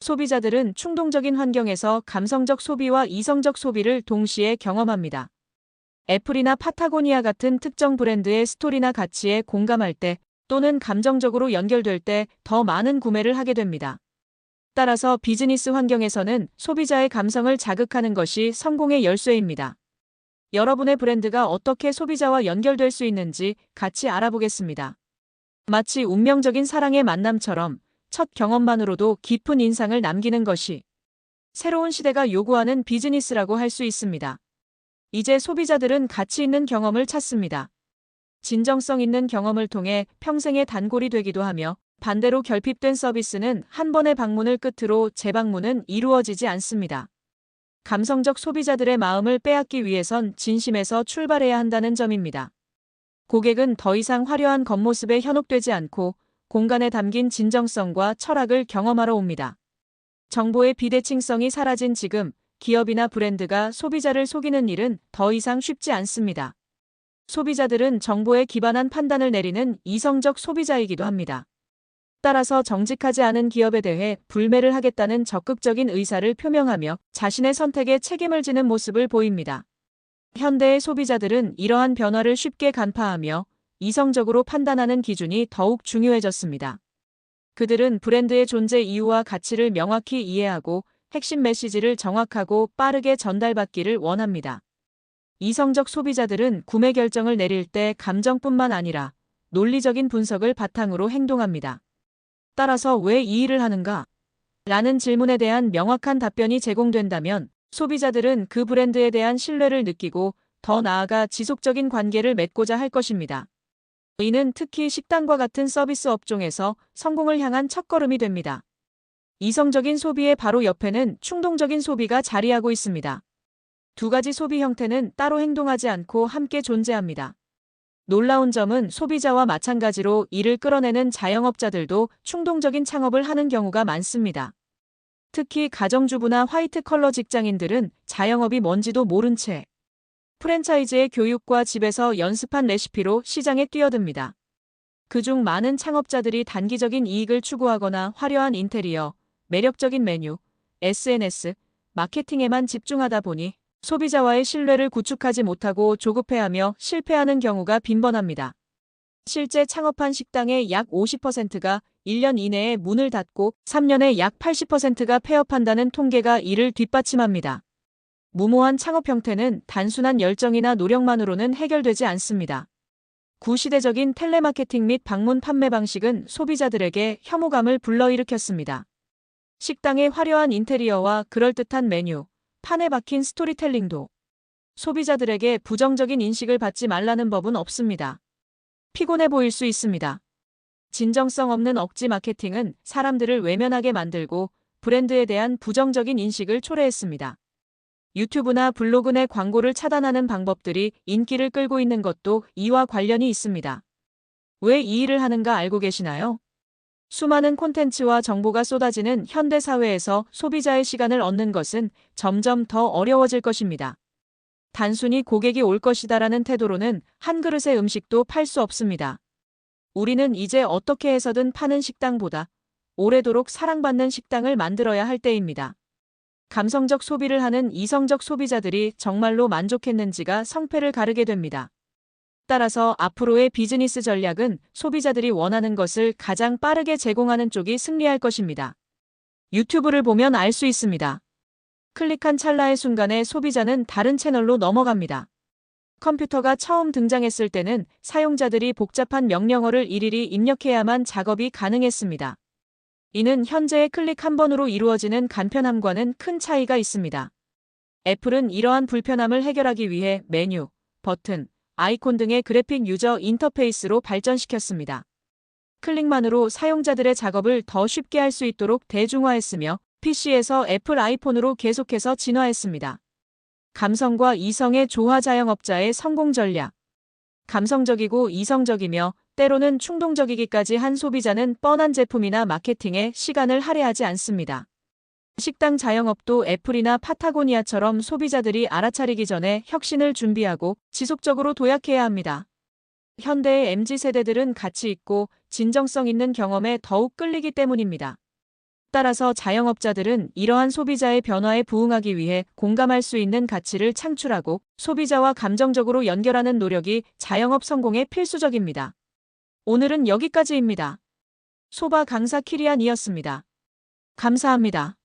소비자들은 충동적인 환경에서 감성적 소비와 이성적 소비를 동시에 경험합니다. 애플이나 파타고니아 같은 특정 브랜드의 스토리나 가치에 공감할 때 또는 감정적으로 연결될 때 더 많은 구매를 하게 됩니다. 따라서 비즈니스 환경에서는 소비자의 감성을 자극하는 것이 성공의 열쇠입니다. 여러분의 브랜드가 어떻게 소비자와 연결될 수 있는지 같이 알아보겠습니다. 마치 운명적인 사랑의 만남처럼 첫 경험만으로도 깊은 인상을 남기는 것이 새로운 시대가 요구하는 비즈니스라고 할 수 있습니다. 이제 소비자들은 가치 있는 경험을 찾습니다. 진정성 있는 경험을 통해 평생의 단골이 되기도 하며 반대로 결핍된 서비스는 한 번의 방문을 끝으로 재방문은 이루어지지 않습니다. 감성적 소비자들의 마음을 빼앗기 위해선 진심에서 출발해야 한다는 점입니다. 고객은 더 이상 화려한 겉모습에 현혹되지 않고 공간에 담긴 진정성과 철학을 경험하러 옵니다. 정보의 비대칭성이 사라진 지금 기업이나 브랜드가 소비자를 속이는 일은 더 이상 쉽지 않습니다. 소비자들은 정보에 기반한 판단을 내리는 이성적 소비자이기도 합니다. 따라서 정직하지 않은 기업에 대해 불매를 하겠다는 적극적인 의사를 표명하며 자신의 선택에 책임을 지는 모습을 보입니다. 현대의 소비자들은 이러한 변화를 쉽게 간파하며 이성적으로 판단하는 기준이 더욱 중요해졌습니다. 그들은 브랜드의 존재 이유와 가치를 명확히 이해하고 핵심 메시지를 정확하고 빠르게 전달받기를 원합니다. 이성적 소비자들은 구매 결정을 내릴 때 감정뿐만 아니라 논리적인 분석을 바탕으로 행동합니다. 따라서 왜 이 일을 하는가? 라는 질문에 대한 명확한 답변이 제공된다면 소비자들은 그 브랜드에 대한 신뢰를 느끼고 더 나아가 지속적인 관계를 맺고자 할 것입니다. 이는 특히 식당과 같은 서비스 업종에서 성공을 향한 첫걸음이 됩니다. 이성적인 소비의 바로 옆에는 충동적인 소비가 자리하고 있습니다. 두 가지 소비 형태는 따로 행동하지 않고 함께 존재합니다. 놀라운 점은 소비자와 마찬가지로 이를 끌어내는 자영업자들도 충동적인 창업을 하는 경우가 많습니다. 특히 가정주부나 화이트 컬러 직장인들은 자영업이 뭔지도 모른 채 프랜차이즈의 교육과 집에서 연습한 레시피로 시장에 뛰어듭니다. 그중 많은 창업자들이 단기적인 이익을 추구하거나 화려한 인테리어, 매력적인 메뉴, SNS, 마케팅에만 집중하다 보니 소비자와의 신뢰를 구축하지 못하고 조급해하며 실패하는 경우가 빈번합니다. 실제 창업한 식당의 약 50%가 1년 이내에 문을 닫고 3년에 약 80%가 폐업한다는 통계가 이를 뒷받침합니다. 무모한 창업 형태는 단순한 열정이나 노력만으로는 해결되지 않습니다. 구시대적인 텔레마케팅 및 방문 판매 방식은 소비자들에게 혐오감을 불러일으켰습니다. 식당의 화려한 인테리어와 그럴듯한 메뉴, 판에 박힌 스토리텔링도 소비자들에게 부정적인 인식을 받지 말라는 법은 없습니다. 피곤해 보일 수 있습니다. 진정성 없는 억지 마케팅은 사람들을 외면하게 만들고 브랜드에 대한 부정적인 인식을 초래했습니다. 유튜브나 블로그 내 광고를 차단하는 방법들이 인기를 끌고 있는 것도 이와 관련이 있습니다. 왜 이 일을 하는가 알고 계시나요? 수많은 콘텐츠와 정보가 쏟아지는 현대 사회에서 소비자의 시간을 얻는 것은 점점 더 어려워질 것입니다. 단순히 고객이 올 것이다라는 태도로는 한 그릇의 음식도 팔 수 없습니다. 우리는 이제 어떻게 해서든 파는 식당보다 오래도록 사랑받는 식당을 만들어야 할 때입니다. 감성적 소비를 하는 이성적 소비자들이 정말로 만족했는지가 성패를 가르게 됩니다. 따라서 앞으로의 비즈니스 전략은 소비자들이 원하는 것을 가장 빠르게 제공하는 쪽이 승리할 것입니다. 유튜브를 보면 알 수 있습니다. 클릭한 찰나의 순간에 소비자는 다른 채널로 넘어갑니다. 컴퓨터가 처음 등장했을 때는 사용자들이 복잡한 명령어를 일일이 입력해야만 작업이 가능했습니다. 이는 현재의 클릭 한 번으로 이루어지는 간편함과는 큰 차이가 있습니다. 애플은 이러한 불편함을 해결하기 위해 메뉴, 버튼, 아이콘 등의 그래픽 유저 인터페이스로 발전시켰습니다. 클릭만으로 사용자들의 작업을 더 쉽게 할 수 있도록 대중화했으며 PC에서 애플 아이폰으로 계속해서 진화했습니다. 감성과 이성의 조화 자영업자의 성공 전략. 감성적이고 이성적이며 때로는 충동적이기까지 한 소비자는 뻔한 제품이나 마케팅에 시간을 할애하지 않습니다. 식당 자영업도 애플이나 파타고니아처럼 소비자들이 알아차리기 전에 혁신을 준비하고 지속적으로 도약해야 합니다. 현대의 MZ세대들은 가치 있고 진정성 있는 경험에 더욱 끌리기 때문입니다. 따라서 자영업자들은 이러한 소비자의 변화에 부응하기 위해 공감할 수 있는 가치를 창출하고 소비자와 감정적으로 연결하는 노력이 자영업 성공에 필수적입니다. 오늘은 여기까지입니다. 소바 강사 키리안이었습니다. 감사합니다.